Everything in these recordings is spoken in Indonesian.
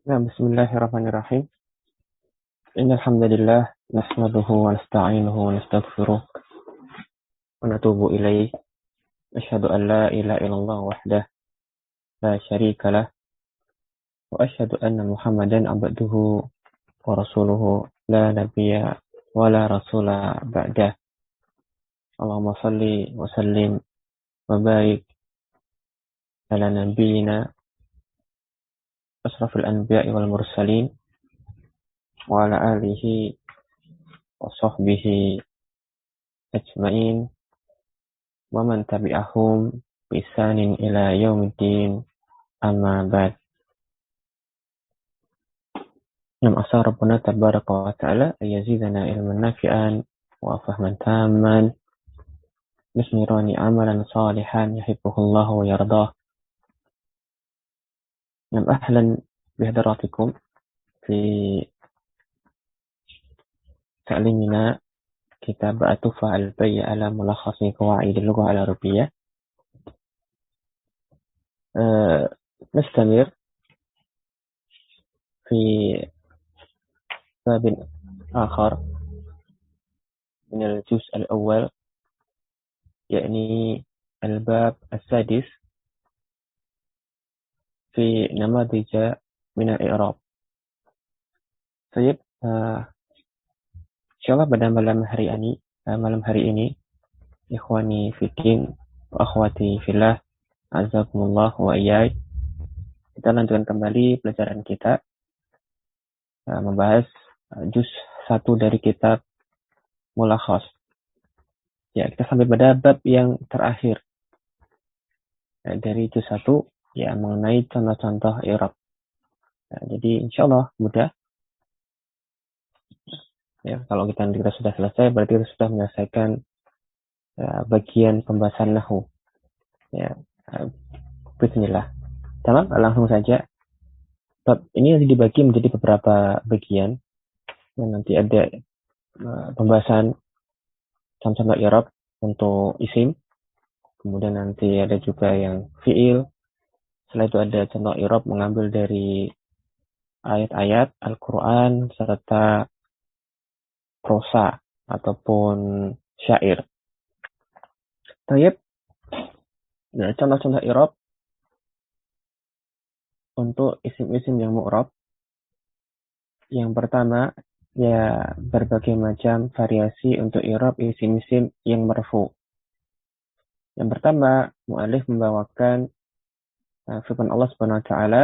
Nah, bismillahirrahmanirrahim. Innal hamdalillah nahmaduhu wa nasta'inuhu wa nastaghfiruh wa natubu ilaih. Asyhadu an la ilaha illallah wahdahu la syarika lah wa asyhadu anna Muhammadan abduhu wa rasuluhu la nabiyya wa la rasula ba'dah. Allahumma salli wa sallim wa barik ala nabiyyina asrafil anbiya'i wal mursalin wa ala alihi wa sahbihi ajma'in wa man tabi'ahum bi ihsanin ila yaumiddin amma ba'd. Nam asa Rabbuna tabaraka wa ta'ala ayazidana ilman nafi'an wa fahman tamman bismirani amalan salihan yuhibbuhullahu wa yardah. Nam ahlan bihadaratikum fi ta'limina kitab At-Tuhfah al-Bayy' ala mulakhasi qawaid al-lughah al-arabiyyah. نستمر في باب آخر من الجزء الأول يعني الباب السادس في نماذج من الإعراب. Baik, insyaallah pada malam hari ini ikhwani fiddin wa akhwati fillah azakumullah wa iyyak, kita lanjutkan kembali pelajaran kita membahas juz 1 dari kitab Mulakhas. Ya, kita sampai pada bab yang terakhir dari juz 1, ya, mengenai contoh-contoh i'rab. Jadi insyaallah mudah. Ya, kalau kita sudah selesai, berarti kita sudah menyelesaikan bagian pembahasan nahwu. Ya, bismillah. Tamam, langsung saja. Bab ini nanti dibagi menjadi beberapa bagian. Nanti ada pembahasan contoh i'rab untuk isim. Kemudian nanti ada juga yang fi'il. Setelah itu ada contoh i'rab mengambil dari ayat-ayat Al-Quran serta prosa ataupun syair. Baik. Nah, contoh-contoh i'rab untuk isim-isim yang mu'rab. Yang pertama, ya, berbagai macam variasi untuk i'rab isim-isim yang marfu. Yang pertama, mu'allif membawakan firman Allah Subhanahu wa taala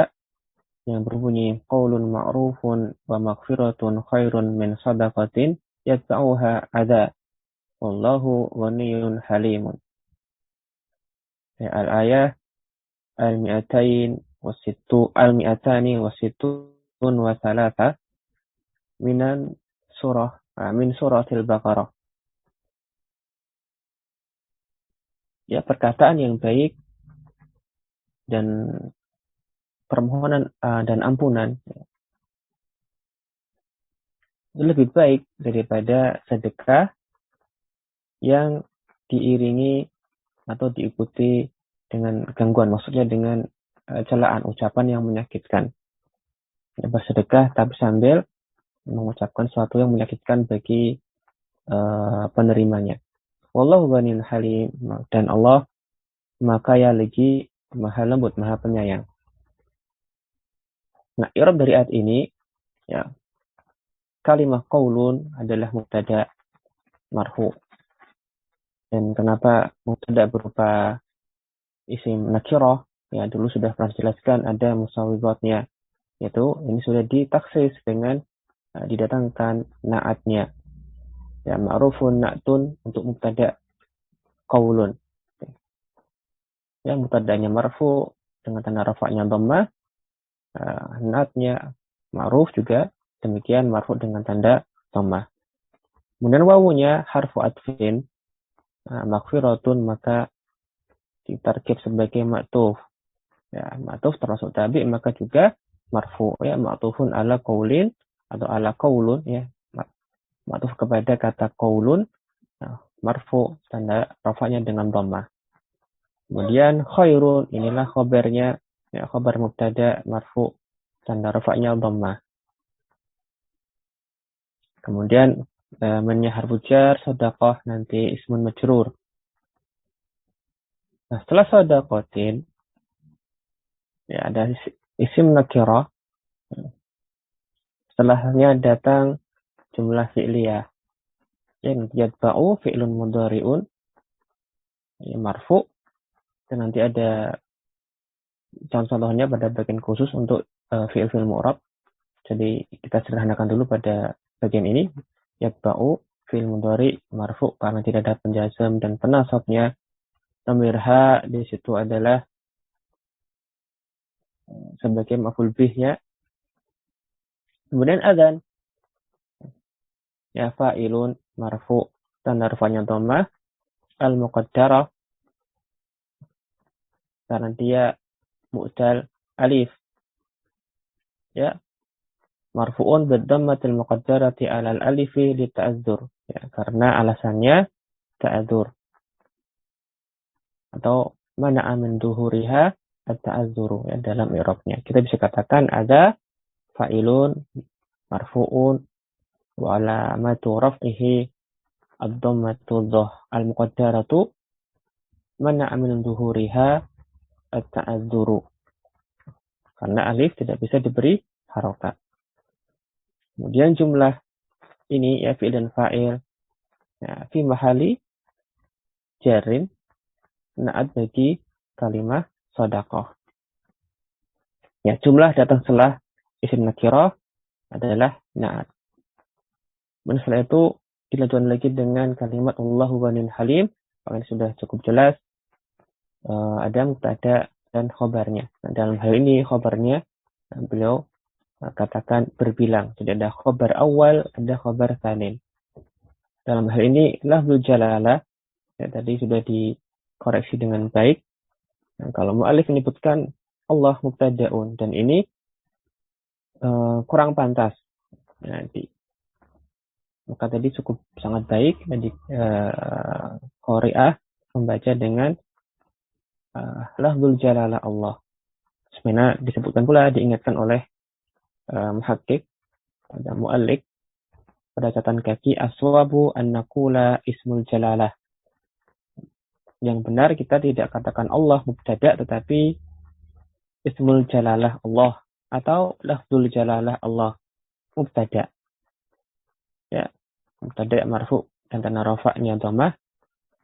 yang berbunyi qaulun ma'rufun wa maghfiratun khairun min shadaqatin yatba'uha adza wallahu ghaniyyun halimun. Ya, al-ayah al-mi'atani wa sittun wa thalatha min suratil Baqarah. Ya, perkataan yang baik dan permohonan dan ampunan lebih baik daripada sedekah yang diiringi atau diikuti dengan gangguan, maksudnya dengan celaan ucapan yang menyakitkan. Ya, bersedekah tapi sambil mengucapkan sesuatu yang menyakitkan bagi penerimanya. Wallahu ghaniyyun halim, dan Allah Maha Kaya lagi, Maha Lembut, Maha Penyayang. Nah, i'rab dari ayat ini, ya, kalimah qaulun adalah mubtada marfu. Dan kenapa mubtada berupa isim nakirah? Ya, dulu sudah pernah dijelaskan ada musawwigatnya. Yaitu ini sudah ditaksis dengan didatangkan na'atnya. Ya, ma'rufun na'tun untuk mubtada qaulun. Ya, mubtadanya marfu dengan tanda rafa'nya dhammah. Na'atnya ma'ruf juga demikian, marfu dengan tanda dhammah. Kemudian wawunya harfu atfin, maghfiratun, maka ditarkib sebagai ma'tuf. Ya, ma'tuf termasuk tabi, maka juga marfu, ya, ma'tufun ala qaulin atau ala qaulun, ya, ma'tuf kepada kata qaulun, marfu, tanda rafa'nya dengan dhammah. Kemudian khairun, inilah khabarnya, ya, khabar mubtada marfu tanda rafa'nya dhammah. Kemudian man-nya harfu jar, shadaqah nanti ismun majrur. Nah, setelah shadaqatin ya ada isim nakirah. Setelahnya datang jumlah fi'liyah. Yang yatba'u fi'lun mudhari'un ya, marfu. Dan nanti ada contohnya pada bagian khusus untuk fi'il mu'rab. Jadi kita sederhanakan dulu pada bagian ini. Yatba'u fi'il mudhari' marfu karena tidak ada penjazam dan penasabnya. Dhamir ha di situ adalah sebagai maf'ul bih-nya. Kemudian adzan ya fa'ilun marfu tanda rafa'nya dhammah al-muqaddarah karena dia mu'tal alif ya marfu'un bid-dhammatil muqaddarati 'alal alifi li ta'azzur ya karena alasannya ta'azzur atau mana'a min duhuriha at-ta'azzuru ya dalam i'rabnya. Kita bisa katakan ada fa'ilun marfu'un wa 'alamatu raf'ihi ad-dhammatu al-muqaddaratu mana'a min duhuriha at-ta'azzuru. Karena alif tidak bisa diberi harokat. Kemudian jumlah ini ya fi'il dan fa'il ya, fi mahali jarin na'at bagi kalimah shadaqah. Ya, jumlah datang setelah isim nakirah adalah na'at. Dan setelah itu dilanjutkan lagi dengan kalimat Allahu ghaniyun halim. Ini sudah cukup jelas. Ada mubtada dan khobarnya. Nah, dalam hal ini khobarnya beliau katakan berbilang. Jadi ada khobar awal, ada khobar tsanin. Dalam hal ini lafzul jalalah ya, tadi sudah dikoreksi dengan baik. Nah, kalau mu'alif menyebutkan Allah mubtada'un dan ini kurang pantas. Maka tadi cukup sangat baik jadi qari'ah membaca dengan lafzul jalalah Allah. Sebenarnya disebutkan pula diingatkan oleh muhakkik pada mu'allik pada catatan kaki aswabu an naqula ismul jalalah. Yang benar kita tidak katakan Allah mubtada tetapi ismul jalalah Allah atau lafzul jalalah Allah mubtada. Ya, mubtada marfu dan tanda rafa'nya dhammah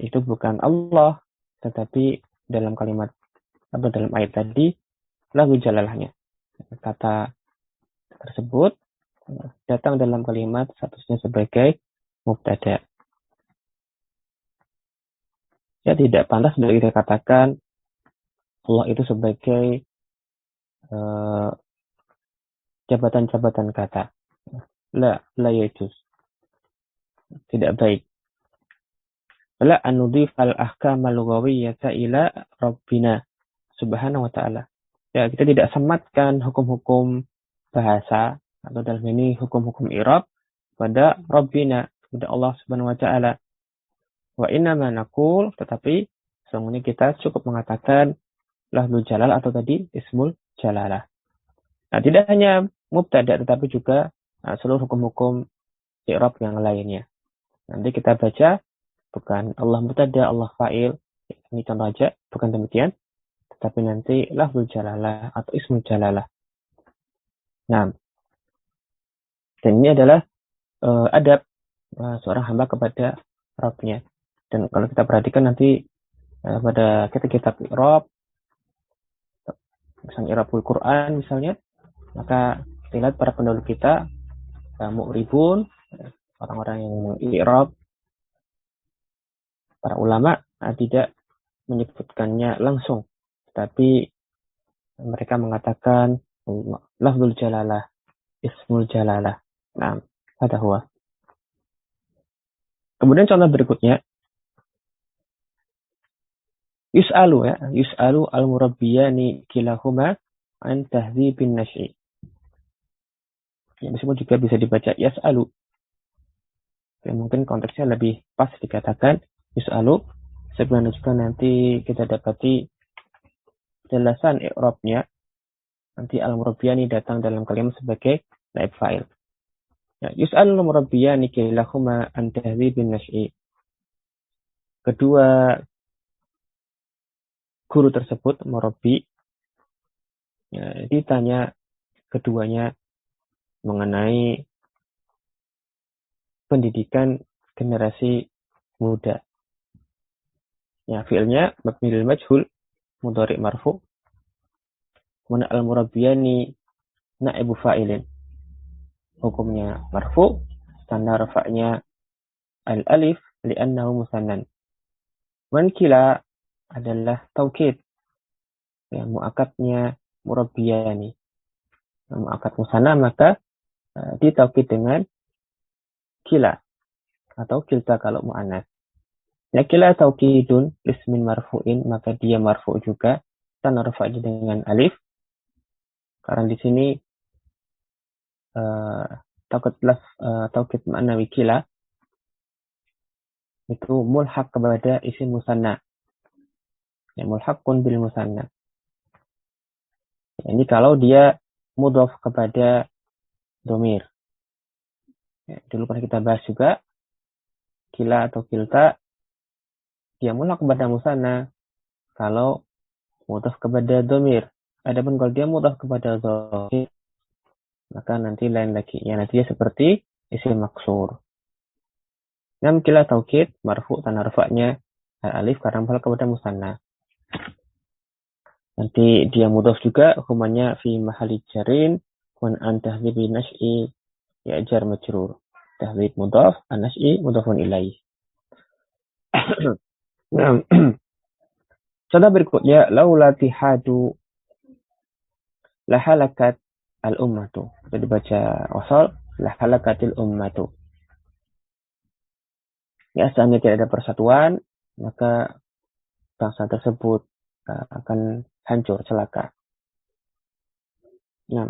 itu bukan Allah tetapi dalam kalimat atau dalam ayat tadi lafzul jalalahnya. Kata tersebut datang dalam kalimat statusnya sebagai mubtada. Ya tidak pantas untuk kita katakan Allah itu sebagai jabatan-jabatan kata. La yajuz. Tidak baik. La an-nudhif al-ahkam al-lughawiyyata ila Rabbina subhanahu wa ta'ala. Ya, kita tidak sematkan hukum-hukum bahasa atau dalam ini hukum-hukum i'rab pada Rabbina, kepada Allah subhanahu wa ta'ala. Wa inna ma naqul, tetapi sesungguhnya kita cukup mengatakan lafzul jalal atau tadi ismul jalalah. Nah, tidak hanya mubtada tetapi juga seluruh hukum-hukum i'rab yang lainnya. Nanti kita baca bukan Allah mubtada, Allah fa'il. Ini contoh aja, bukan demikian. Tetapi nanti lafzul jalalah atau ismul jalalah. Nah, dan ini adalah adab seorang hamba kepada Rabbnya. Dan kalau kita perhatikan nanti pada kitab i'rab, misalnya i'rabul Quran misalnya, maka kita lihat para pendahulu kita mu'ribun, orang-orang yang i'rab, para ulama tidak menyebutkannya langsung, tetapi mereka mengatakan lafzul jalalah, ismul jalalah. Nah, ada huwa. Kemudian contoh berikutnya, yus'alu al-murabbiyani kilahuma an tahdzibin nasyi. Yang disebut juga bisa dibaca yas'alu. Ya, mungkin konteksnya lebih pas dikatakan yus'alu. Sebenarnya juga nanti kita dapati penjelasan i'rabnya nanti al-murabbiyani datang dalam kalimat sebagai naib fa'il. Ya, yus'al al-murabbiyani kilahuma an tahdzibin nasyi. Kedua guru tersebut, murabbi, ya, ditanya keduanya mengenai pendidikan generasi muda. Ya, fi'ilnya mabni lil majhul, mudhari' marfu'. Kemudian al-murabbiyani naibu fa'ilin. Hukumnya marfu', tanda rafa'nya al-alif li'annahu musannan. Kila adalah taukid. Ya, mu'akadnya murabbiyani. Mu'akad musanna maka ditaukid dengan kila atau kilta kalau mu'annas. Ya, kila taukidun ismin marfu'in, maka dia marfu' juga, tanda rafa'nya dengan alif. Karena di sini taukid ma'nawi kila itu mulhaq kepada isim musanna. Ya, mulhaqun bil musanna. Ya, ini kalau dia mudhaf kepada domir. Ya, dulu pernah kita bahas juga, kila atau kilta dia mulhaq kepada musanna kalau mudhaf kepada domir. Adapun kalau dia mudhaf kepada dhamir, maka nanti lain lagi. Ya, nanti dia seperti isim maksur. Nam kila taukid marfu' tanda rafa'nya alif karena mulhaq kepada musanna. Nanti dia mudhaf juga, hukumannya fi mahalli jarin wan an tahdzibi nasyi ya jar majrur. Tahdzib mudhaf, an-nasyi mudhafun ilaih. Nah, contoh berikutnya, laula tihadu lahalakat al-ummatu. Jadi baca wasal, lahalakatil ummatu. Ya, seandainya tidak ada persatuan, maka bangsa tersebut akan hancur, celaka. Nah,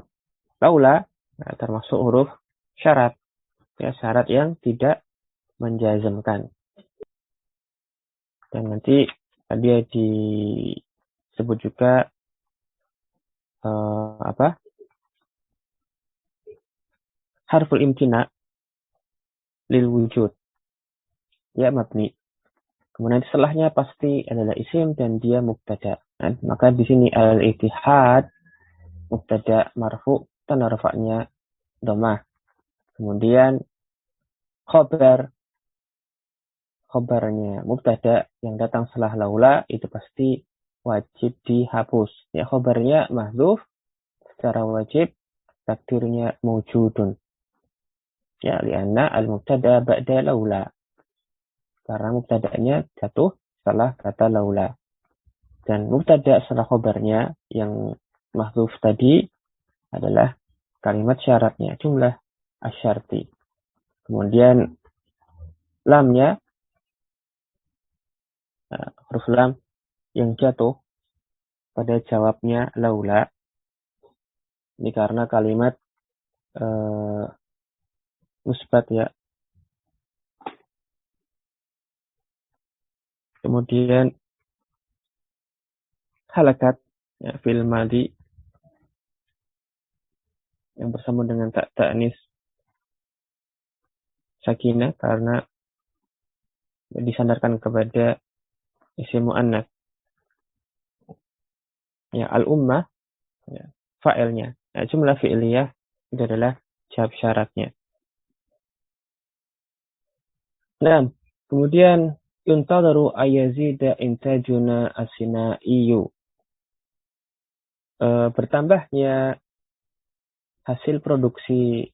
laula termasuk huruf syarat. Ya, syarat yang tidak menjazmkan. Dan nanti dia disebut juga harful imtina lil wujud. Ya, mabni. Kemudian setelahnya pasti adalah isim dan dia mubtada. Nah, maka di sini al-ittihad mubtada marfu, tanda rafa'nya dhammah. Kemudian khobarnya mubtada yang datang setelah laula itu pasti wajib dihapus. Ya, khobarnya mahdzuf secara wajib, takdirnya mawjudun. Ya, lianna al-mubtada ba'da laula. Karena mubtada'nya jatuh setelah kata laula. Dan mubtada setelah khobarnya yang mahdzuf tadi adalah kalimat syaratnya, jumlah asyarti. Kemudian lamnya, huruf lam yang jatuh pada jawabnya laula. Ini karena kalimat musbat ya. Kemudian halakat ya, fil madi yang bersama dengan ta'nis sakinah karena disandarkan kepada isim mu'annas. Ya, al-ummah ya, fa'ilnya. Ya, jumlah fi'liyah itu adalah jawab syaratnya. Nah, kemudian yuntadaru ayazida intajuna as-sinaiyu. Bertambahnya hasil produksi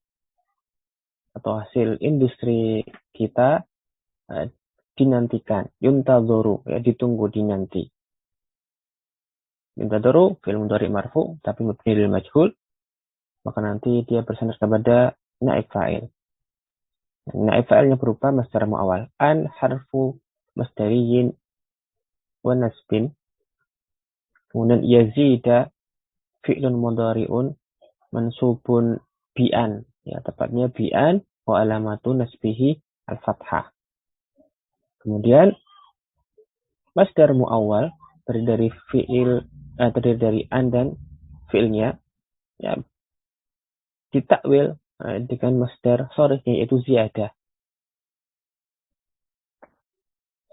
atau hasil industri kita dinantikan. Yuntadaru ya, ditunggu, dinanti. Yuntadaru fi'il mudhari' marfu tapi mabni lil majhul, maka nanti dia bersandar kepada naib fa'il. Naib fa'ilnya berupa masdar mu'awal. An harfu masdariyin wa nasbin. Kemudian yazida fi'lun mudhari'un mansubun bi'an. Ya, tepatnya bi'an wa alamatu nasbihi al-fathah. Kemudian masdar mu'awal terdiri dari fi'il, terdiri dari an dan fi'ilnya. Ya, ditakwil dengan masdar sharih yaitu ziyadah.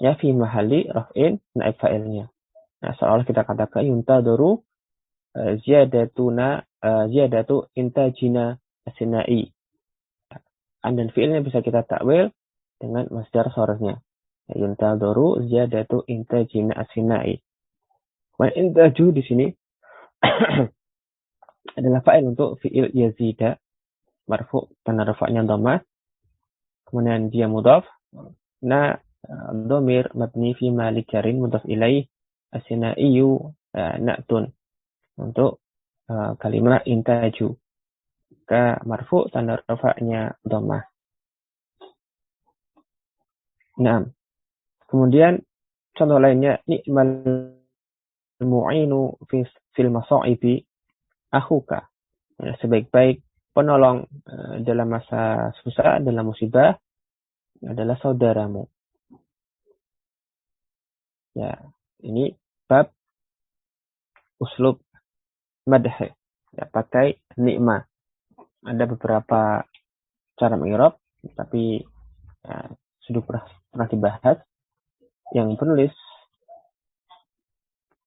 Ya, fi mahalli raf'in naib fa'ilnya. Nah, seolah kita katakan yuntadaru ziyadatu intajina as-sinai. Dan fi'ilnya bisa kita takwil dengan masdar sharihnya. Yuntadaru ziyadatu intajina as-sinai. Wa intaju di sini adalah fa'il untuk fi'il yazida marfu tanda rafa'nya dhammah. Kemudian dia mudhaf. Nah, dhamir mabni fi mahali jarin mudhaf ilaih as-sinaiyu na'tun untuk kalimat intaju. Ka marfu tanda rafa'nya dhammah. Nah, kemudian contoh lainnya ni'mal mu'inu fil masa'ibi akhuka. Ya, sebaik-baik penolong dalam masa susah, dalam musibah adalah saudaramu. Ya, ini bab uslub madh. Ya, pakai ni'mah. Ada beberapa cara mengirob, tapi ya, sudah pernah dibahas. Yang penulis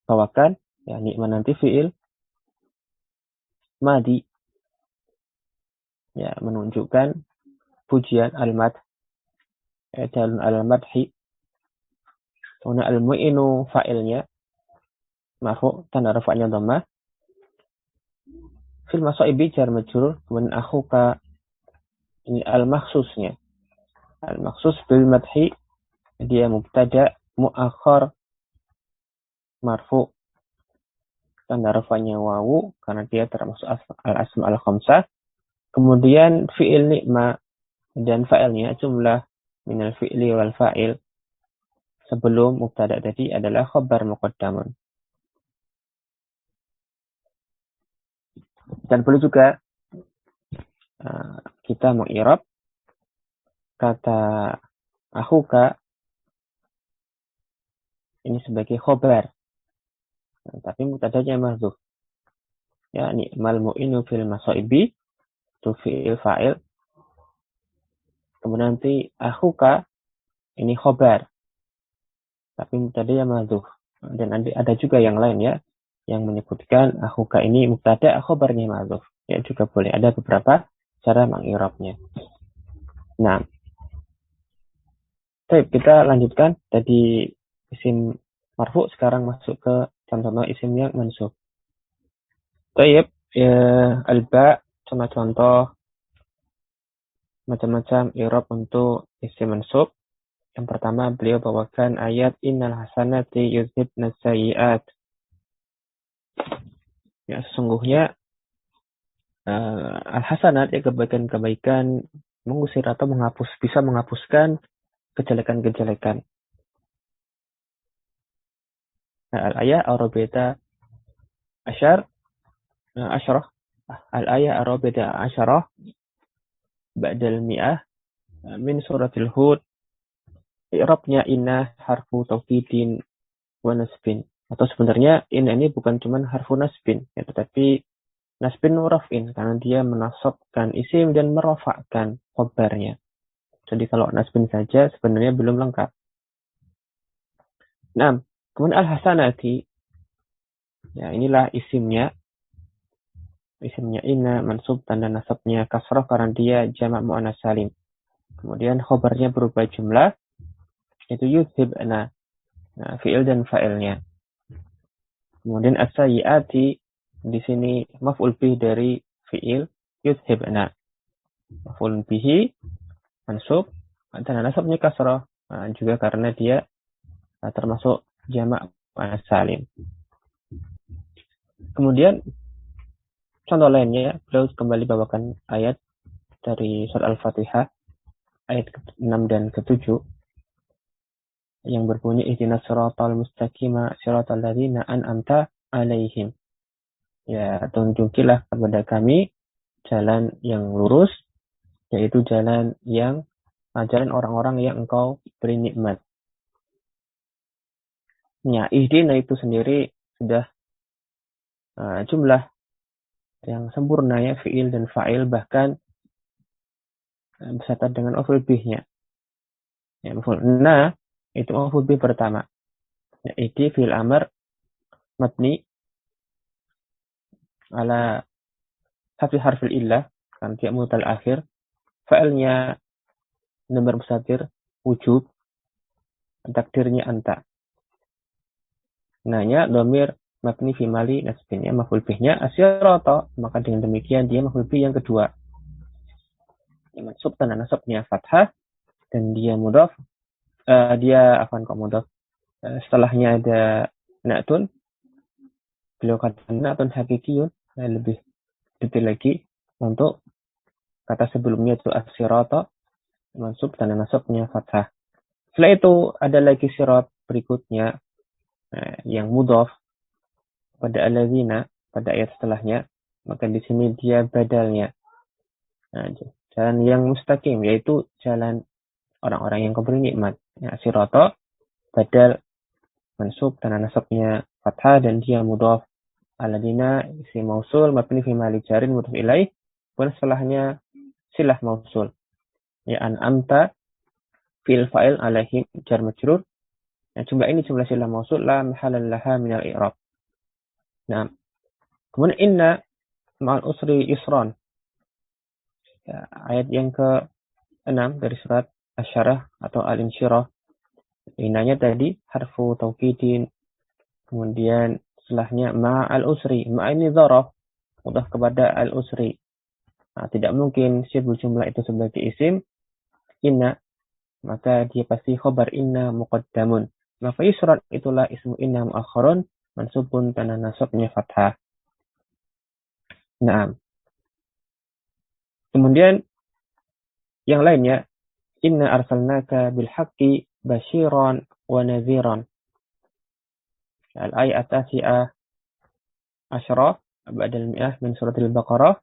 bawakan ya ni'mah nanti fi'il madi, ya menunjukkan pujian al-madh, dalun al-madhi. Kemudian al-mu'inu fa'ilnya marfu tanda rafa'nya dhammah. Fil masaibi jar majrur. Kemudian akhuka ini al-makhsusnya. Al-makhsus bil madhi dia mubtada muakhar marfu tanda rafa'nya wawu karena dia termasuk al-asma al-khamsah. Kemudian fi'il ni'ma dan fa'ilnya jumlah minal fi'li wal fa'il sebelum mubtada tadi adalah khabar muqaddamun. Dan perlu juga kita mengi'rab kata akhuka ini sebagai khabar. Tapi mubtadanya mahdzuf. Ya, ni'mal mu'inu fil masaibi itu fi'il fa'il. Kemudian nanti akhuka ini khabar. Tapi mubtadanya mahdzuf. Dan ada juga yang lain ya yang menyebutkan akhuka ini mubtada khabarnya mahdzuf. Ya juga boleh. Ada beberapa cara mengi'rabnya. Nah, baik, kita lanjutkan tadi isim marfu, sekarang masuk ke contoh isim yang mansub. Baik, al-ba, contoh-contoh macam-macam i'rab untuk isim mansub. Yang pertama beliau bawakan ayat innal hasanati yuzhibnas sayyi'at. Ya, sesungguhnya al-hasanat ya kebaikan-kebaikan mengusir atau bisa menghapuskan kejelekan-kejelekan. Nah, al-ayah arabiyata asyarah. Al-ayah arabiyata asyarah ba'dal mi'ah min suratil Hud. I'rabnya inna harfu taukidin wa nasbin. Atau sebenarnya inna ini bukan cuma harfu nasbin, ya, tetapi nasbin raf'in karena dia menasabkan isim dan merafa'kan khabarnya. Jadi kalau nasbin saja sebenarnya belum lengkap. Nah, kemudian al-hasanati, ya inilah isimnya. Isimnya inna mansub tanda nasabnya kasrah karena dia jamak muannas salim. Kemudian khabarnya berupa jumlah yaitu yuzhibna. Nah, fi'il dan fa'ilnya. Kemudian as-sayyi'ati di sini maf'ul bih dari fi'il yuzhibna. Maf'ul bihi mansub tanda nasabnya kasrah. Nah, juga karena dia termasuk jamak muannas salim. Kemudian contoh lainnya, beliau kembali bawakan ayat dari surat Al-Fatihah ayat ke-6 dan ke-7 yang berbunyi ihdinas siratal mustaqima siratal ladzina an'amta 'alaihim. Ya, tunjukilah kepada kami jalan yang lurus, yaitu jalan orang-orang yang engkau beri nikmat. Ya, ihdina itu sendiri sudah jumlah yang sempurna ya, fi'il dan fa'il, bahkan beserta dengan maf'ul bih-nya. Ya, nah, itu maf'ul bih pertama. Ya, ini fi'il amr mabni ala hadfi harfil illah, kan dia mutal akhir. Fa'ilnya nomor mustatir wujub, takdirnya anta. Nanya domir mabni fi mali nasbinnya maf'ul bihnya asyirata, maka dengan demikian dia maf'ul bih yang kedua. Yang mansub tanda nasabnya fathah dan dia mudhaf, mudhaf. Setelahnya ada na'tun, beliau katakan na'tun hakikiyun, lebih detail lagi untuk kata sebelumnya itu asyirata, mansub tanda nasabnya fathah. Setelah itu ada lagi syirat berikutnya yang mudhaf pada alladzina pada ayat setelahnya, maka di sini dia badalnya. Nah, jalan yang mustaqim yaitu jalan orang-orang yang kuberi nikmat. Ya, sirata badal mansub tanda nasabnya fathah dan dia mudhaf. Alladzina isim mausul mabni fi mali jarin mudhaf ilaih, dan setelahnya silah mausul. Ya, an'amta fil fa'il alaihim jar majrur. Nah, jumlah ini jumlah silah mausul la mahalal laha minal i'rab. Nah, kemudian inna ma'al usri yusran. Ya, ayat yang ke-6 dari surat Asy-Syarah atau Al-Insyirah. Innanya tadi harfu taukidin, kemudian setelahnya ma'al usri. Ma ini dzaraf, mudhaf kepada al-usri. Nah, tidak mungkin sibul jumlah itu sebagai isim inna, maka dia pasti khobar inna muqaddamun. Maka yusran itulah ismu inna mu'akhkharun mansubun tanda nasabnya fathah. Nah, kemudian yang lainnya, inna arsalnaka bil haqqi basyiran wa nadhiran. Al-ayat at-tasi'ah asyarah ba'dal mi'ah min surat al-Baqarah.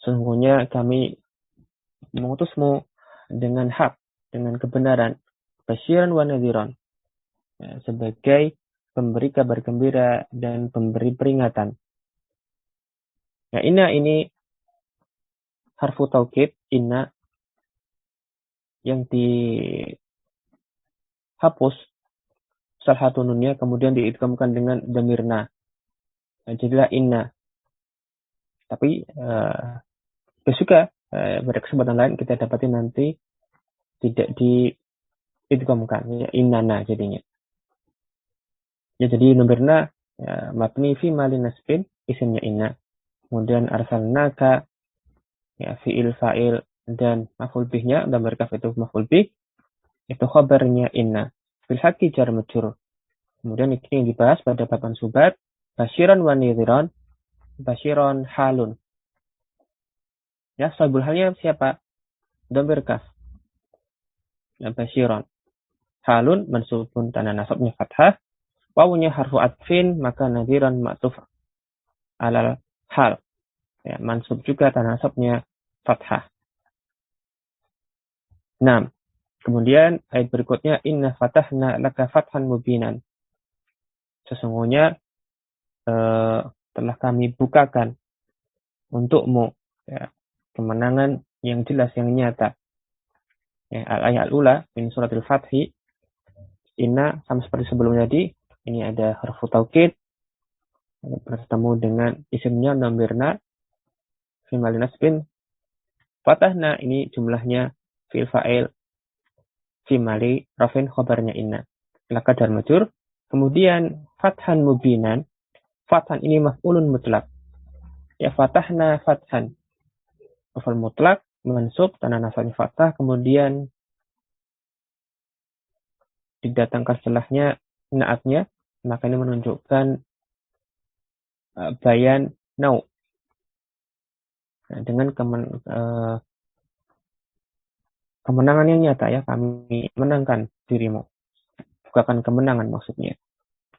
Sesungguhnya kami mengutusmu dengan hak, dengan kebenaran, basyiran wa nadhiran, ya, sebagai pemberi kabar gembira dan pemberi peringatan. Ya, inna ini harfu taukid, inna yang dihapus salah satu nunnya kemudian diidghamkan dengan dhamirna. Nah, jadilah inna. Tapi juga pada kesempatan lain kita dapati nanti tidak diidghamkan, ya, innana jadinya. Ya, jadi dhamirna ya, mabni fi mali nasbin, isimnya inna. Kemudian arsalnaka ya, fi'il fa'il dan maf'ul bihnya, dhamir kaf itu maf'ul bih, itu khabarnya inna. Fil haqqi jar majrur. Kemudian ini yang dibahas pada bab mansubat, basyiran wa nadhiran, basyiran halun. Ya, sahibul halnya siapa? Dhamir kaf. Ya, basyiran. Halun mansubun tanda nasabnya fathah. Wawunya harfu atfin, maka nadhiran ma'tuf alal hal. Ya, mansub juga tanda nasabnya fathah. Nah, kemudian ayat berikutnya, inna fatahna laka fathan mubinan. Sesungguhnya telah kami bukakan untukmu ya, kemenangan yang jelas, yang nyata. Ya, al-ayat al-ula min surat al-fathi, inna sama seperti sebelumnya tadi, ini ada harfu taukid bertemu dengan isimnya dhamirna fi mali nasbin. Fatahna ini jumlahnya fi'il fa'il fi mali rafin khabarnya inna. Laka jar majrur. Kemudian fathan mubinan. Fathan ini maf'ulun mutlak. Ya, fatahna fathan. Maf'ul mutlak mansub tanda nasabnya fathah, kemudian didatangkan setelahnya naatnya, maka ini menunjukkan bayan nau. Nah, dengan kemenangan yang nyata ya, kami menangkan dirimu. Bukan kemenangan maksudnya.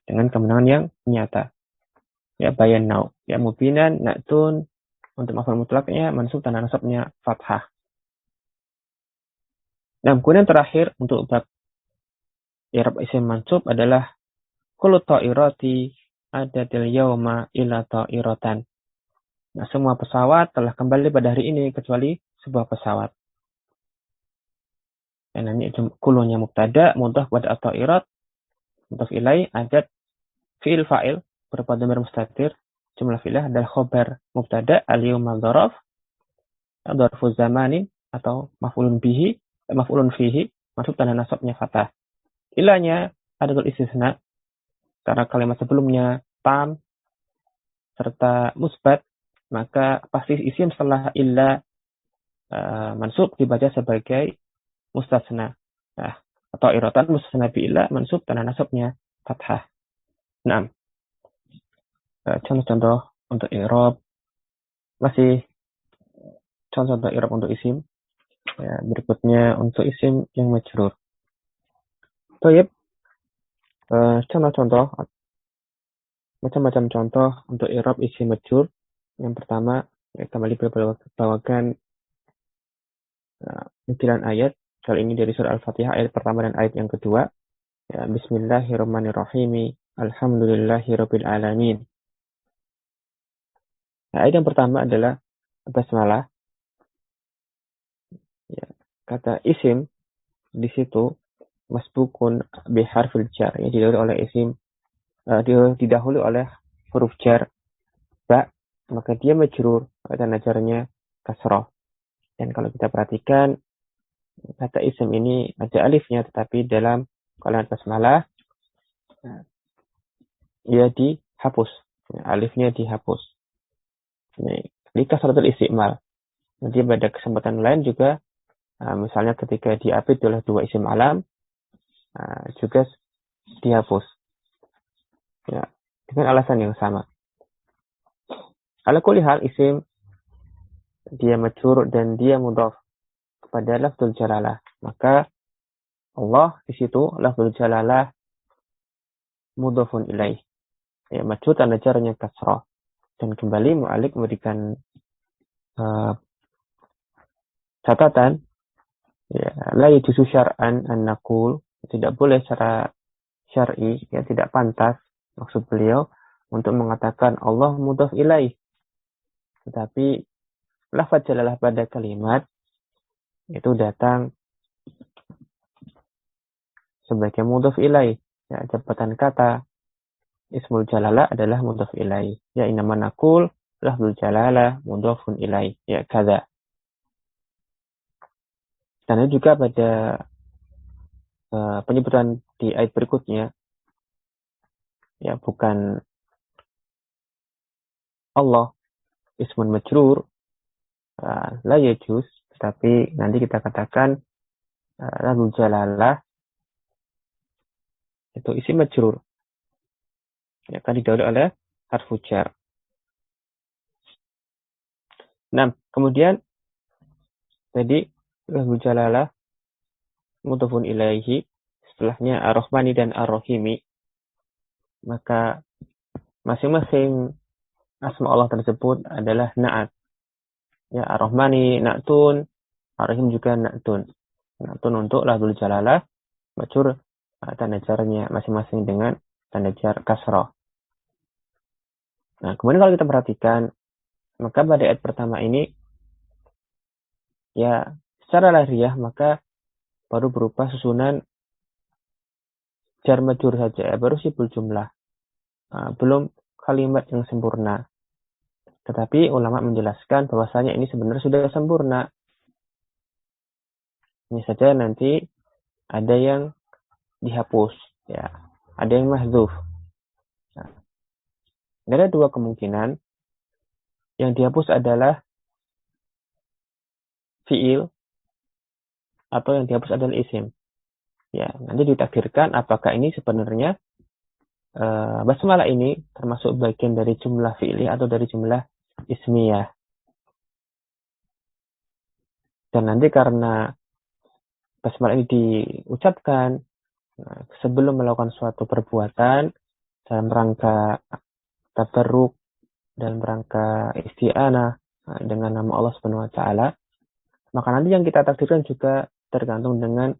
Dengan kemenangan yang nyata. Ya, bayan nau. Ya, mubinan, na'tun, untuk maf'ul mutlaknya mansub tanda nasabnya fathah. Nah, kemudian terakhir untuk bab i'rab isim mansub adalah kullu ta'irati adatil yauma ila ta'iratan. Nah, semua pesawat telah kembali pada hari ini kecuali sebuah pesawat. Dan ini kulunya mubtada, mudhaf pada atau irat, mudhaf ilaih, adat, fi'il fa'il, berupa dhamir mustatir, jumlah fi'lah adalah khobar mubtada, al-yawma dzaraf, dzarfu zamanin, atau maf'ulun bihi, maf'ulun fihi, maksud tanda nasabnya fathah. Ilahnya adatul istisna, karena kalimat sebelumnya tam serta musbat, maka pasti isim setelah illa mansub dibaca sebagai mustasna. Nah, atau iratan mustasna bi illa mansub tanda nasabnya fathah. Nah, contoh-contoh untuk i'rab, masih contoh-contoh i'rab untuk isim. Ya, berikutnya untuk isim yang majrur. Baik, contoh-contoh, macam-macam contoh untuk i'rab isim majrur. Yang pertama, kembali berbawakan nukilan ayat. Kali ini dari surah Al-Fatihah ayat pertama dan ayat yang kedua. Ya, Bismillahirrahmanirrahim. Alhamdulillahirabbil alamin. Nah, ayat yang pertama adalah basmalah. Ya, kata isim di situ masbukun biharfil jar, ya, didahului oleh isim, didahului oleh huruf jar ba, maka dia majrur, tanda jarnya kasroh. Dan kalau kita perhatikan kata isim ini ada alifnya, tetapi dalam kalimat basmalah ia dihapus, ya, alifnya dihapus. Ini kasratul istimal. Nanti pada kesempatan lain juga, misalnya ketika diapit oleh dua isim alam, juga dihapus. Ya, dengan alasan yang sama. Ala kulli hal isim dia majrur dan dia mudhaf kepada lafzul jalalah. Maka Allah di situ lafzul jalalah mudhafun ilaih. Ya, majrur tanda jarnya kasrah. Dan kembali mu'alif memberikan catatan, ya, la yajuzu syar'an an naqul, tidak boleh secara syar'i, ya, tidak pantas maksud beliau untuk mengatakan Allah mudhaf ilaih. Tetapi lafaz jalalah pada kalimat itu datang sebagai mudhaf ilaih. Ya, jabatan kata ismul jalalah adalah mudhaf ilaih. Ya, inama naqul lafzul jalalah mudhafun ilaih. Ya, kada. Dan juga pada penyebutan di ayat berikutnya, ya, bukan Allah ismun majrur, la yajuz, tetapi nanti kita katakan lafzul jalalah itu isim majrur, ya, kan didahului oleh harfu jar. Nah, kemudian tadi lafzul jalalah mudhafun ilaihi, setelahnya ar-Rahmani dan ar-Rahimi, maka masing-masing asma Allah tersebut adalah na'at. Ya, ar-Rahmani na'tun, ar-Rahim juga na'tun. Na'tun untuk lafzul jalalah majrur, tanda jarnya masing-masing dengan tanda jar kasrah. Nah, kemudian kalau kita perhatikan, maka pada ayat pertama ini, ya, secara lahiriah maka baru berupa susunan jar majrur saja, baru sibul jumlah, belum kalimat yang sempurna. Tetapi ulama menjelaskan bahwasanya ini sebenarnya sudah sempurna. Ini saja nanti ada yang dihapus, ya, ada yang mahdzuf. Nah, ada dua kemungkinan. Yang dihapus adalah fiil atau yang dihapus adalah isim. Ya, nanti ditakdirkan apakah ini sebenarnya basmalah ini termasuk bagian dari jumlah fi'li atau dari jumlah ismiyah. Dan nanti karena basmalah ini diucapkan sebelum melakukan suatu perbuatan dalam rangka tabarruk, dalam rangka isti'anah dengan nama Allah Subhanahu wa taala, maka nanti yang kita takdirkan juga tergantung dengan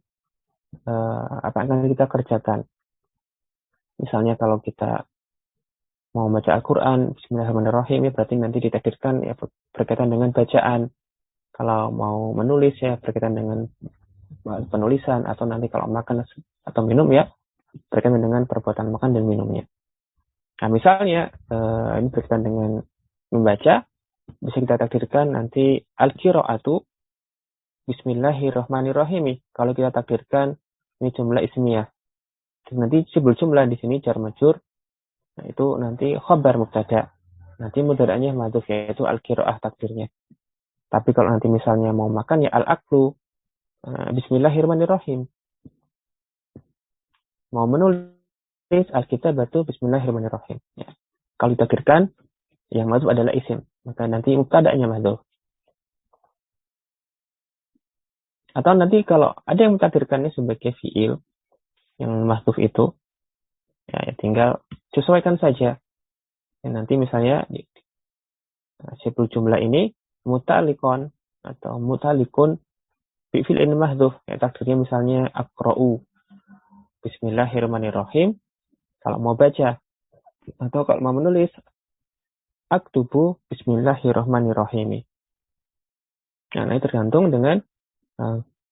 apa yang akan kita kerjakan. Misalnya kalau kita mau baca Al-Quran, Bismillahirrahmanirrahim, ya berarti nanti ditakdirkan ya berkaitan dengan bacaan. Kalau mau menulis ya berkaitan dengan penulisan, atau nanti kalau makan atau minum ya berkaitan dengan perbuatan makan dan minumnya. Nah misalnya ini berkaitan dengan membaca, bisa kita takdirkan nanti al-qiraatu Bismillahirrahmanirrahim. Kalau kita takdirkan ini jumlah ismiyah. Dan nanti sibul jumlah di sini jar majrur. Nah itu nanti khabar mubtada. Nanti mubtada'nya madzhuf yaitu al-qiraah takdirnya. Tapi kalau nanti misalnya mau makan ya al-aklu. Bismillahirrahmanirrahim. Mau menulis al-kitabatu Bismillahirrahmanirrahim. Ya. Kalau ditakdirkan yang madzhuf adalah isim, maka nanti mubtada'nya madzhuf. Atau nanti kalau ada yang mentakdirkannya sebagai fiil yang mahdzuf itu, ya tinggal sesuaikan saja. Dan nanti misalnya sibul jumlah ini mutalikon atau mutalikun bi fi'lin mahdzuf. Ya takdirnya misalnya aqra'u Bismillahirrahmanirrahim kalau mau baca, atau kalau mau menulis aktubu Bismillahirrahmanirrahim. Nah, ini tergantung dengan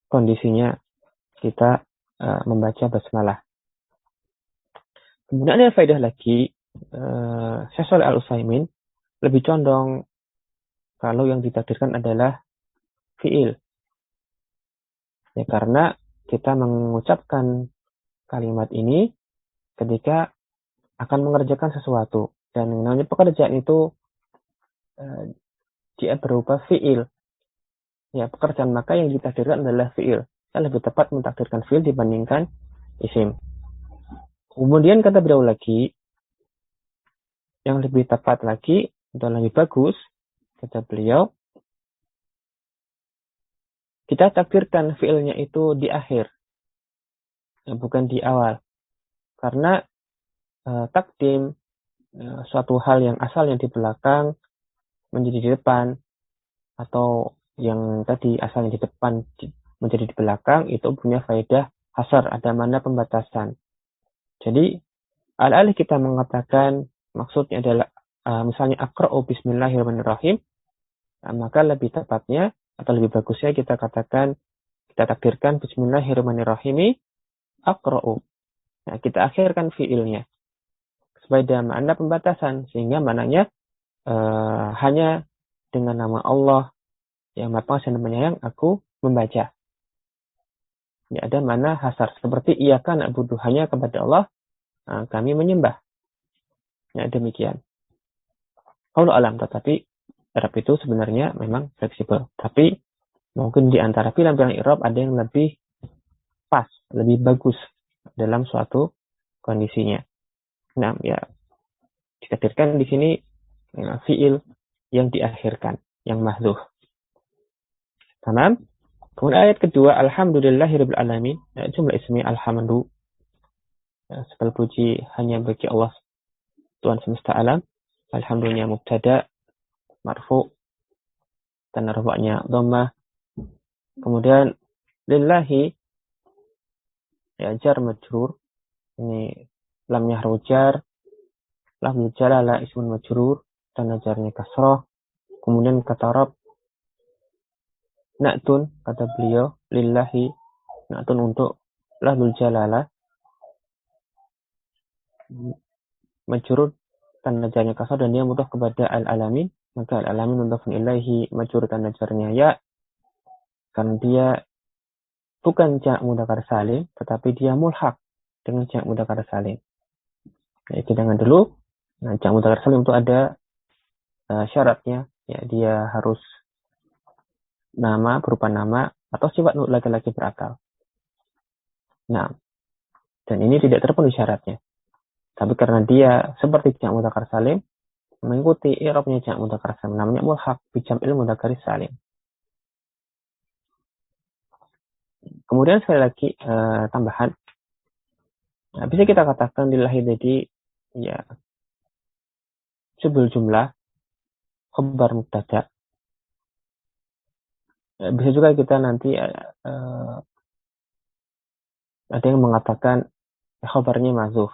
kondisinya kita membaca basmalah. Kemudian ada faedah lagi, Syekh Shalih Al-Utsaimin lebih condong kalau yang ditakdirkan adalah fiil. Ya, karena kita mengucapkan kalimat ini ketika akan mengerjakan sesuatu. Dan namanya pekerjaan itu dia berupa fiil. Ya, pekerjaan maka yang ditakdirkan adalah fiil. Saya lebih tepat mentakdirkan fiil dibandingkan isim. Kemudian kata beliau lagi, yang lebih tepat lagi dan lebih bagus, kata beliau, kita takdirkan fiilnya itu di akhir, ya, bukan di awal. Karena takdim suatu hal yang asalnya di belakang menjadi di depan, atau yang tadi asalnya di depan menjadi di belakang, itu punya faedah hasar, ada mana pembatasan. Jadi alih-alih kita mengatakan maksudnya adalah misalnya aqra'u Bismillahirrahmanirrahim, maka lebih tepatnya atau lebih bagusnya kita katakan, kita takdirkan Bismillahirrahmanirrahim aqra'u. Nah, kita akhirkan fiilnya supaya ada makna pembatasan, sehingga maknanya hanya dengan nama Allah yang Maha Pengasih dan Penyayang aku membaca. Ya, ada mana hasar seperti iyaka na'budu, hanya kepada Allah kami menyembah. Ya, demikian. Allah alam, tetapi Arab itu sebenarnya memang fleksibel. Tapi mungkin di antara pilihan-pilihan i'rab ada yang lebih pas, lebih bagus dalam suatu kondisinya. Nah, ya ditakdirkan di sini fiil yang diakhirkan, yang mahdzuf. Tamam. Kemudian ayat kedua, alhamdulillahirabbil alamin. Jumlah ismi alhamdu. Segala puji hanya bagi Allah Tuhan semesta alam. Alhamdulillah mubtada marfu dan rafa'nya dhammah. Kemudian lillahi ya jar majrur. Ini lamnya harfu jar, lamul jalala ismun majrur dan jarnya kasrah. Kemudian kata Rabb na'tun, kata beliau, lillahi, na'tun untuk lahul jalala, majrur tanda jarnya kasar, dan dia mudah kepada al-alamin, maka al-alamin mudhafun ilaihi, majrur tanda jarnya ya, karena dia bukan jamak mudzakkar salim, tetapi dia mulhaq dengan jamak mudzakkar salim. Nah, itu jangan dulu. Nah, jamak mudzakkar salim itu ada syaratnya, ya dia harus nama berupa nama atau sifat laki-laki berakal. Nah, dan ini tidak terpenuhi syaratnya. Tapi karena dia seperti jamak mudzakkar salim, mengikuti i'rabnya jamak mudzakkar salim, namanya mulhaq bi jam'il mudzakkar salim. Kemudian sekali lagi tambahan, nah, bisa kita katakan lillahi tadi ya sebelum jumlah khabar mubtada. Bisa juga kita nanti ada yang mengatakan khabarnya mahdzuf.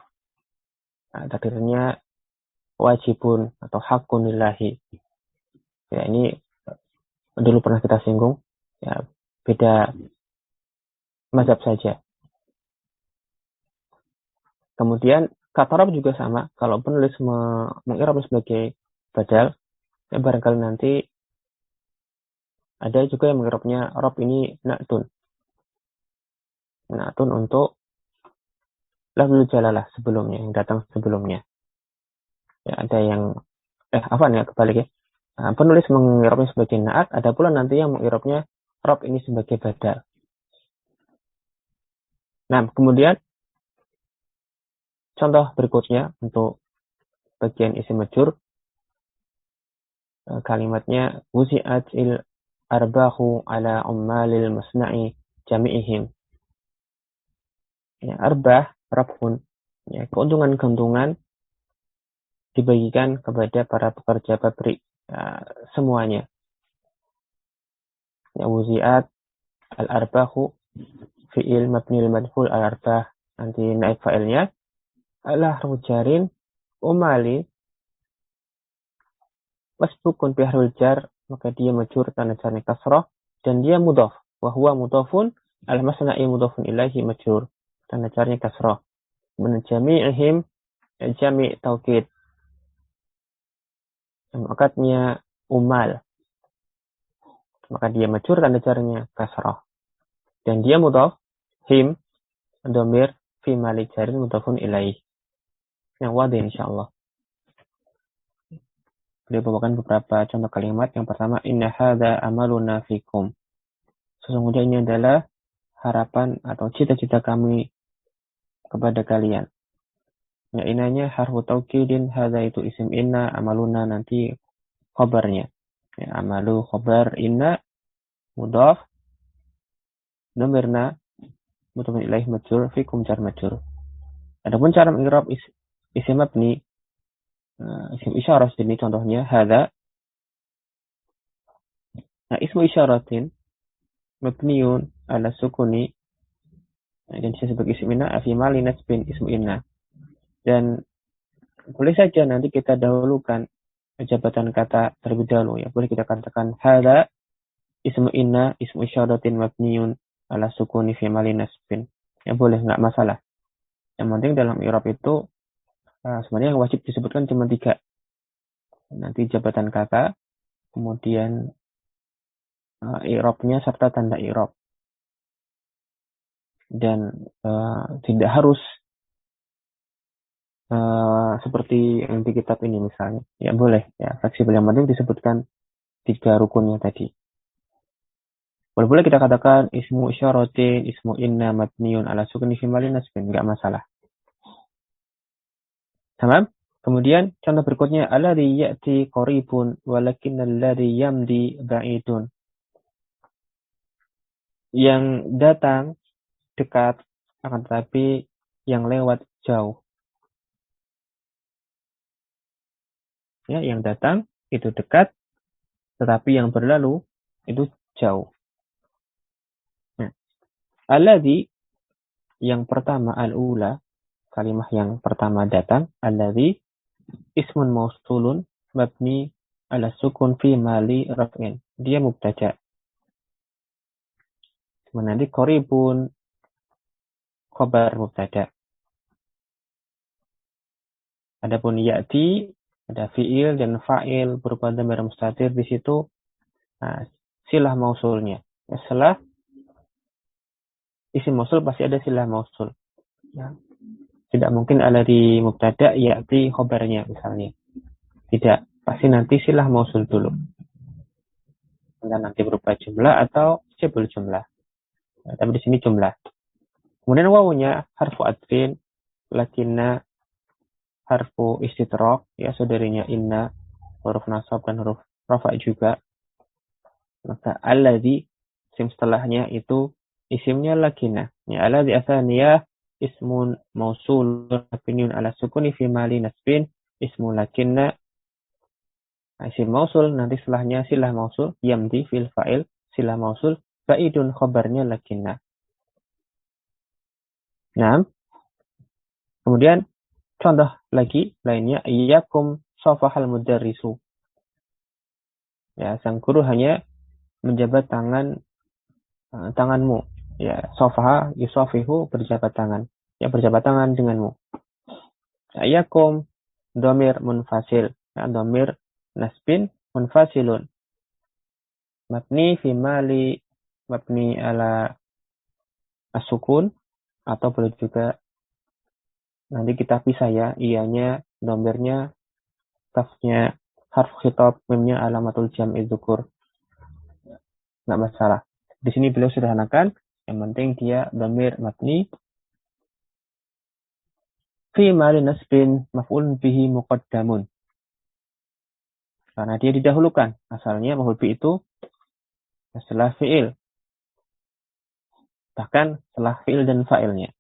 Takdirnya wajibun atau hakun lillahi. Ya, ini dulu pernah kita singgung. Ya, beda mazhab saja. Kemudian kata Rob juga sama. Kalau penulis mengi'rab sebagai badal, ya barangkali nanti ada juga yang mengi'rabnya Rob ini na'tun. Na'tun untuk lafzul jalalah sebelumnya, yang datang sebelumnya. Ya, ada yang kebalik ya. Penulis mengi'rabnya sebagai na'at, ada pula nanti yang mengi'rabnya Rob ini sebagai badal. Nah, kemudian contoh berikutnya untuk bagian isim majrur, kalimatnya wusi'atil arbahu ala ummalil masna'i jami'ihim. Ya, arbah, rabhun, ya, keuntungan-keuntungan dibagikan kepada para pekerja pabrik, ya, semuanya. Ya, wuzi'at al-arbahu fi'il mabnil madhul al-arbah, nanti naib fa'ilnya ala rujarin umali wasbukun biharul jar, maka dia majur tanda jarnya kasrah dan dia mudhaf wa huwa mudhafun al-masna'i mudhafun ilaihi majur tanda jarnya kasrah. Min jami'ihim, jami' taukid, akadnya umal, maka dia majur tanda jarnya kasrah dan dia mudhaf him dhamir fi mali jarin mudhafun ilaih. Yang wadah insyaallah. Beliau bawakan beberapa contoh kalimat. Yang pertama, inna hadza amaluna fikum. Sesungguhnya ini adalah harapan atau cita-cita kami kepada kalian. Ya, inanya harfu taukidin, hadza itu isim inna, amaluna nanti khabarnya. Ya, amalu khabar inna mudhaf dhamirna mudhafun ilaih majrur fikum jar majrur. Adapun cara mengi'rab isim mabni, isim isyarah ini contohnya hadza. Nah, ismu isyaratin mabniun ala sukuni, dan bisa sebagai isim inna fi mali nasbin ismu inna. Dan boleh saja nanti kita dahulukan jabatan kata terlebih dahulu, ya. Boleh kita katakan hadza ismu inna ismu isyaratin mabniun ala sukuni fi mali nasbin. Ya boleh, enggak masalah. Yang penting dalam i'rab itu sebenarnya yang wajib disebutkan cuma 3. Nanti jabatan kata, kemudian i'rabnya serta tanda i'rab. Dan tidak harus seperti yang di kitab ini misalnya. Ya boleh, ya fleksibel, yang penting disebutkan 3 rukunnya tadi. Boleh kita katakan ismu isyaratin, ismu inna mabniun ala sukuni fi mali nasbin, enggak masalah. Tamam? Kemudian contoh berikutnya, alladzi ya'ti qaribun walakinnalladzi yamdi ba'idun. Yang datang dekat, akan tetapi yang lewat jauh. Ya, yang datang itu dekat, tetapi yang berlalu itu jauh. Nah, alladzi yang pertama, al-ula, kalimah yang pertama datang, alladzi ismun mausulun mabni ala sukun fi mali raf'in. Dia mubtada. Nanti qaribun khabar mubtada. Adapun ya'ti ada fi'il dan fa'il berupa dhamir mustatir di situ. Nah, silah mausulnya. Setelah isim mausul pasti ada silah mausul. Ya. Tidak mungkin ada di mubtada ya'ti khabarnya misalnya. Tidak, pasti nanti silah mausul dulu. Dan nanti berupa jumlah atau jabul jumlah. Nah, tapi di sini jumlah. Kemudian wawunya harfu atfin, lakinna harfu istidrak, ya saudarinya inna, huruf nasab dan huruf rafa juga. Maka alladzi isim setelahnya itu isimnya lakinna. Ya, alladzi atsaniyah ismun mausul mabniun ala sukuni fi mali nasbin ismu lakinna. Isim mausul nanti setelahnya silah mausul, yamdi fil fa'il silah mausul, ba'idun khabarnya lakinna. Nah, kemudian contoh lagi lainnya, iyyakum safahal mudarrisu. Ya, sang guru hanya menjabat tanganmu. Ya, safaha yusafihu, berjabat tangan. Ya, berjabat tangan denganmu. Yakum domir munfasil. Ya, domir nasbin munfasilun. Mabni fi mali mabni ala as-sukun, atau boleh juga nanti kita pisah ya, ianya domirnya, kafnya harf khitab, mimnya alamatul jam'i dzukur. Nggak masalah. Di sini beliau sederhanakan, yang penting dia domir mabni fi mali nasbin maf'ulun bihi muqaddamun. Karena dia didahulukan. Asalnya maf'ul bihi itu setelah fi'il. Bahkan setelah fi'il dan fa'ilnya.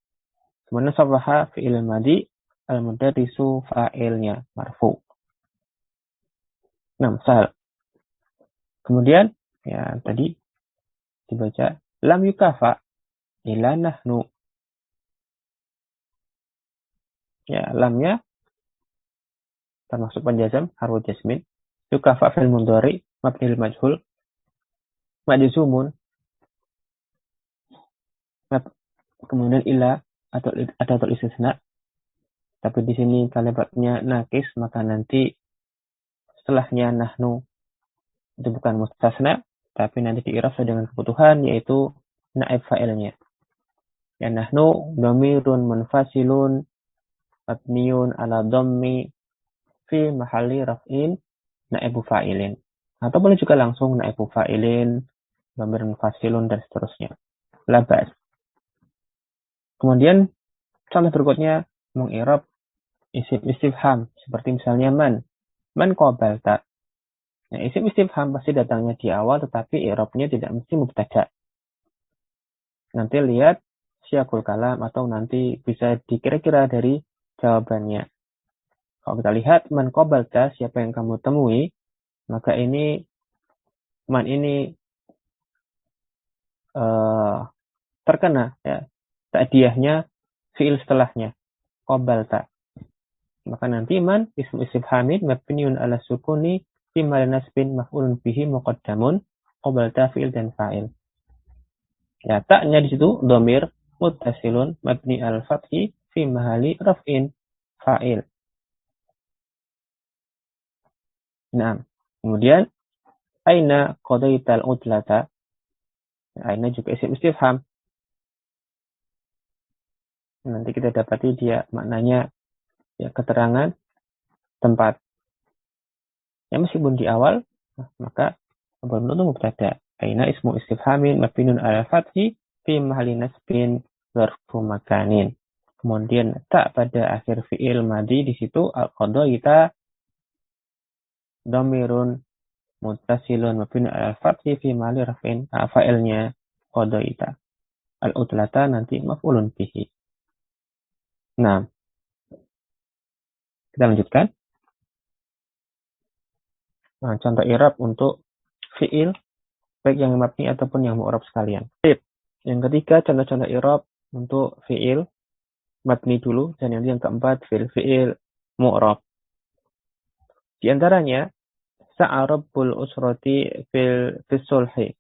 Kemudian sabaha fi'il madi, al-mudarrisu fa'ilnya marfu. Nah, sahal. Kemudian, ya tadi dibaca lam yukafa ila nahnu. Ya, lamnya termasuk penjazam harfu jasmin. Yukafa fil mudhari mabnil majhul majzumun. Kemudian ila atau adatul istisna. Tapi di sini kalimatnya nakis, maka nanti setelahnya nahnu itu bukan mustasna, tapi nanti diiraf dengan kebutuhan, yaitu naib fa'ilnya. Ya, nahnu dhamirun munfasilun mabniun ala dhammi fi mahalli raf'in naibu fa'ilin. Atau boleh juga langsung naibu fa'ilin, dhamir munfasilun, dan seterusnya. Labas. Kemudian contoh berikutnya mengirab isim istifham, seperti misalnya man qabalta. Nah, isim istifham pasti datangnya di awal, tetapi i'rabnya tidak mesti mubtada. Nanti lihat siyaqul kalam, atau nanti bisa dikira-kira dari jawabannya. Kalau kita lihat man qabalta, siapa yang kamu temui, maka ini man ini terkena ya ta'diyahnya fi'il setelahnya qabalta. Maka nanti man ismu istifhamin mabniun ala sukuni fi mahall nasbin maf'ulun bihi muqaddamun, qabalta fi'il dan fa'il. Ya, ta'nya di situ dhamir muttasilun mabni al fathi fi mahalli raf'in fa'il. Nah, kemudian aina qadaital udlata. Aina juga isim istifham. Nanti kita dapati dia maknanya ya keterangan tempat. Ya, meskipun di awal, maka belum tentu mubtada. Aina ismu istifhamin mabniun ala fathi fi mahalli nasbin dzarfu makanin. Kemudian tak pada akhir fi'il madi di situ al-qadaita dhamirun muttasilun mabniun ala fathi fi mahalli raf'in, fa'ilnya qadaita. Al-utlata nanti maf'ulun bihi. Nah, kita lanjutkan. Nah, contoh i'rab untuk fi'il baik yang mabni ataupun yang mu'rab sekalian. Yang ketiga, contoh-contoh i'rab untuk fi'il mabni dulu, dan yang keempat fi'il mu'rab. Di antaranya sa'a rabbul usrati fil sulhi.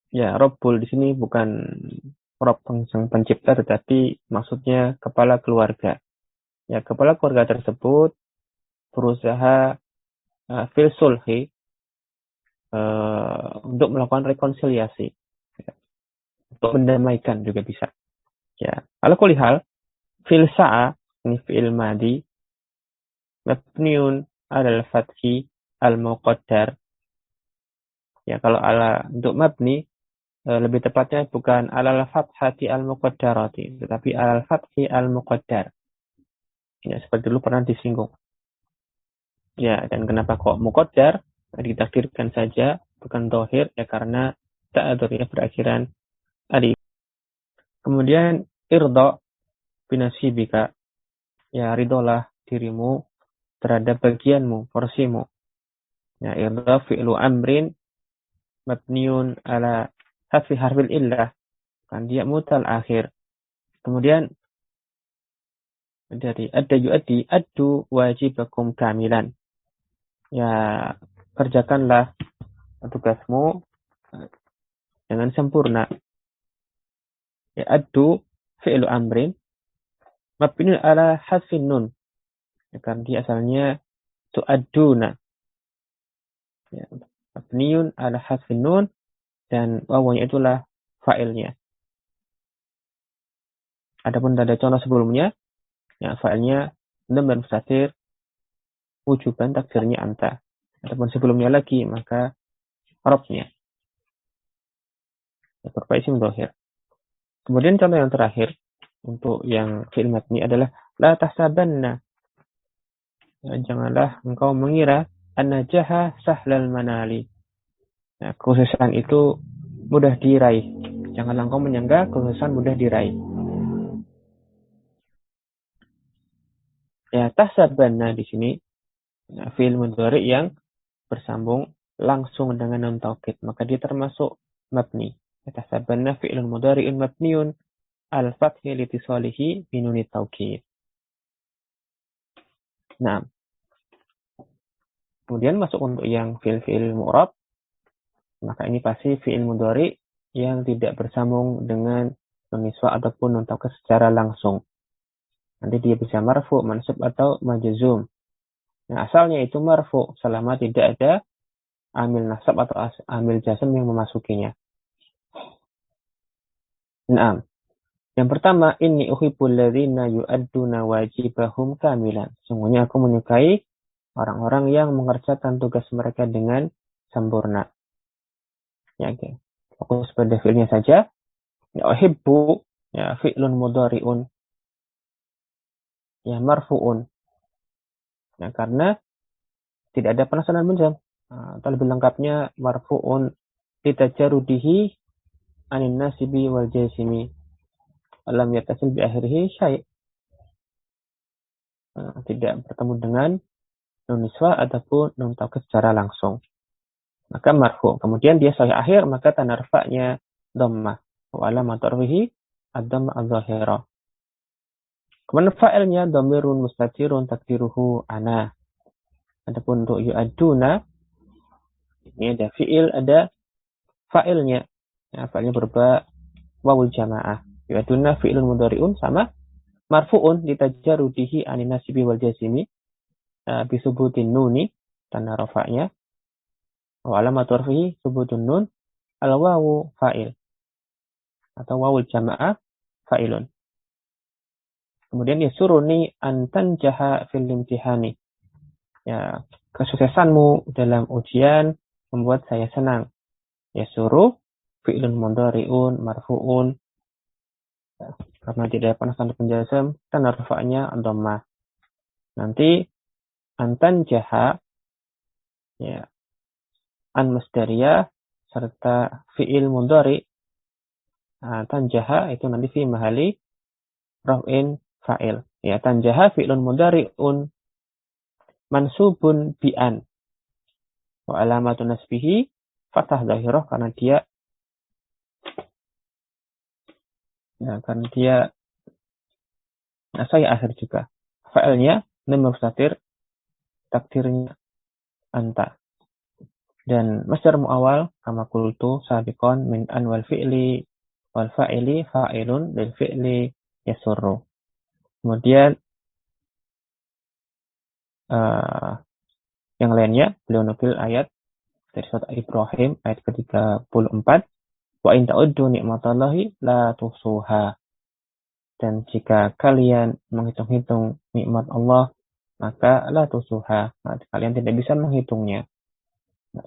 Ya, rabbul di sini bukan Rabb sang pencipta, tetapi maksudnya kepala keluarga. Ya, kepala keluarga tersebut berusaha fil sulhi untuk melakukan rekonsiliasi, untuk mendamaikan juga bisa. Ya, ala kulli hal fil sa'a ini fi'il madi mabniun alal fathi al-muqaddar. Ya, kalau untuk mabni lebih tepatnya bukan alal fathati al-muqaddarati, tetapi alal fathi al-muqaddar. Ya, seperti dulu pernah disinggung. Ya, dan kenapa kok muqaddar? Ditakdirkan saja, bukan dohir, ya karena ta'adzurnya berakhiran alif. Kemudian irda binasibika. Ya, ridolah dirimu terhadap bagianmu, porsimu. Ya, irda fi'lu amrin mabniun ala hadfi harfil illah. Kan dia mutal akhir. Kemudian Dari adda yu'addi addu wajibakum kamilan. Ya, kerjakanlah tugasmu dengan sempurna. Ya, addu fi'lu amrin mabniun ala hasfin nun. Ya, karena dia asalnya tu'adduna. Ya, mabniun ala hasfin nun dan wawunya itulah fa'ilnya. Adapun pada contoh sebelumnya, ya fa'ilnya dhamir mustatir wujuban takdirnya anta. Adapun sebelumnya lagi maka rafnya. Ya, berupa isim dhahir. Kemudian contoh yang terakhir untuk yang fi'il mabni adalah la tahsabanna. Ya, janganlah engkau mengira an-najaha sahlal manali. Nah, kesuksesan itu mudah diraih. Janganlah engkau menyangka kesuksesan mudah diraih. Ya, tahsabanna di sini ya, fi'il mudhari yang bersambung langsung dengan nun taukid, maka dia termasuk mabni. Ya, tahsabanna fi'lun mudhari'un mabniun al-fathi litisalihi binunit taukid. Nah, kemudian masuk untuk yang fi'il mu'rab, maka ini pasti fi'il mudhari yang tidak bersambung dengan nun niswa ataupun nun taukid secara langsung. Nanti dia bisa marfu, mansub atau majzum. Nah, asalnya itu marfu selama tidak ada amil nasab atau amil jazm yang memasukinya. Nah, yang pertama, inni uhibbul ladzina yu'adduna wajibahum kamilan. Sungguhnya aku menyukai orang-orang yang mengerjakan tugas mereka dengan sempurna. Ya, oke. Fokus pada fi'ilnya saja. Ya, uhibbu, ya, fi'lun mudhari'un. Ya, marfu'un. Ya, karena tidak ada penasaran menjam. Atau lebih lengkapnya, marfu'un litajarudihi anin nasibi wal jazimi. Alam yatasil bi akhirihi syai'. Tidak bertemu dengan nun niswa ataupun nun taukid secara langsung. Maka marfu. Kemudian dia sahih akhir, maka tanda rafa'nya dhammah. Wa alamat rafihi ad-dhammah adz-dzahirah. Kemudian fa'ilnya dhamirun mustatirun takdiruhu ana. Adapun untuk yu'adduna, ini ada fi'il, ada fa'ilnya. Ya, fa'ilnya berupa wawul jamaah. Yu'adduna fi'ilun mudhari'un sama marfu'un litajarudihi anin nasibi wal jazimi bisubutin nuni, tanda rafa'nya. Wa alamat rafihi subutun nun al-wawu fa'il atau wawul jamaah fa'ilun. Kemudian yasuruni an tanjaha fil imtihani. Ya, kesuksesanmu dalam ujian membuat saya senang. Yasuru fi'lun mudhari'un marfu'un. Ya, karena tidak pernah tanda penjazam dan rafa'nya dhammah. Nanti an tanjaha ya an masdariyah serta fi'il mudhari. Tanjaha itu nanti fi mahali raf'in fa'il. Ya, tanjaha fi'lun mudhari'un mansubun bi'an. Wa alamatun nasbihi fathah zahirah karena dia saya akhir juga. Fa'ilnya dhamir mustatir takdirnya anta. Dan masdar muawwal kama qultu sabiqan min an wal fi'li wal fa'ili fa'ilun lil fi'li yasurru. Kemudian yang lainnya beliau nukil ayat dari surat Ibrahim ayat ke-34, wa in ta'uddu ni'matallahi la tuhsuha. Dan jika kalian menghitung-hitung nikmat Allah maka la tuhsuha, kalian tidak bisa menghitungnya.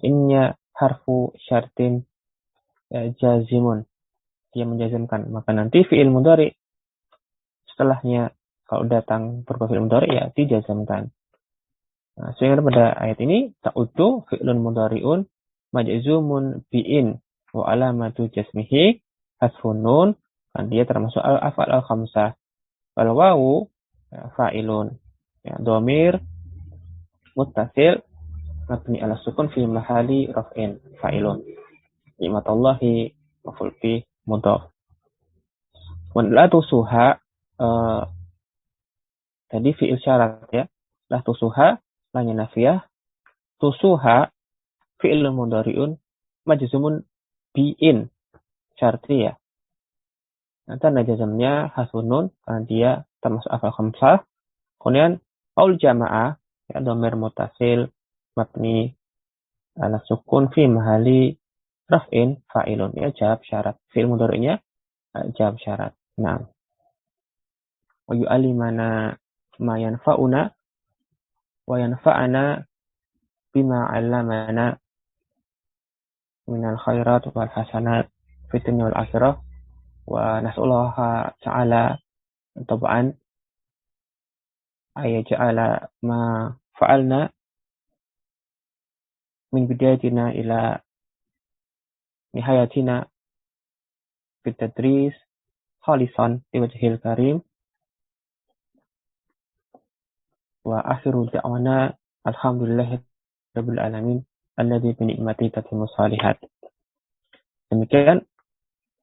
Innya harfu syartin jazimun, dia menjazimkan, maka nanti fi'il mudhari setelahnya kalau datang berupa fi'il mudhari ya dijazamkan. Sehingga pada ayat ini ta'uddu fi'lun mudhari'un majzumun bi'in wa alamatu jasmihi hasfun nun, kan dia termasuk al-af'al al-khamsah. Wal wawu fa'ilun, ya, dhamir muttasil mabni ala sukun fi mahali raf'in fa'ilun. Nikmatullahi maf'ul bih mudhaf. Wa la tusuha Tadi fi'il syarat ya. La tusuha, lanya nafiyah. Tusuha, fi'il mudhari'un, majzumun bi'in. Syarti ya. Nanti tanda jazamnya hasbun nun, karena dia termasuk afal khamsah. Kemudian, qaul jamaah, ya, dhamir mutasil, mabni, ala sukun, fi mahali, raf'in, fa'ilun. Ya, jawab syarat. Fi'il mudhari'nya, jawab syarat. Nah. Wa yu'alimana ma yanfa'una, wa yanfa'ana bima 'allamana minal khairat wal hasanat fid dunya wal akhirah wa nas'alullaha ta'ala tab'an ay ja'ala ma fa'alna min bidayatina ila nihayatina fit tadris khalisan liwajhil karim wa akhiru da'wana alhamdulillahi rabbil alamin alladzi bi ni'mati tatimmu shalihat. Demikian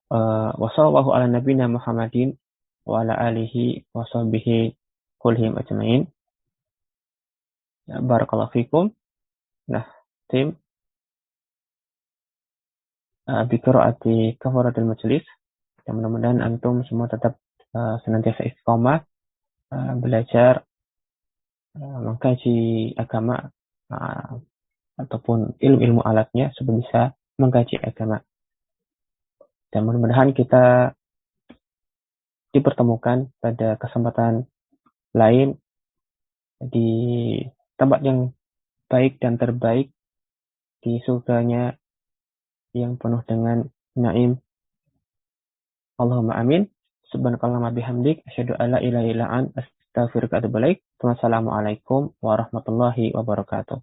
wa sallallahu ala nabiyina Muhammadin wa ala alihi wa sahbihi kullihim ajma'in. Ya, barakallahu fikum. Nah, tim biqiraati kafaratul majlis. Ya, mudah-mudahan antum semua tetap senantiasa istiqomah belajar mengkaji agama ataupun ilmu-ilmu alatnya supaya bisa mengkaji agama. Dan mudah-mudahan kita dipertemukan pada kesempatan lain di tempat yang baik dan terbaik di surganya yang penuh dengan naim. Allahumma amin. Subhanakallahumma bihamdik asyhadu an la ilaha illa anta astaghfiruka wa atubu ilaik. Wassalamualaikum warahmatullahi wabarakatuh.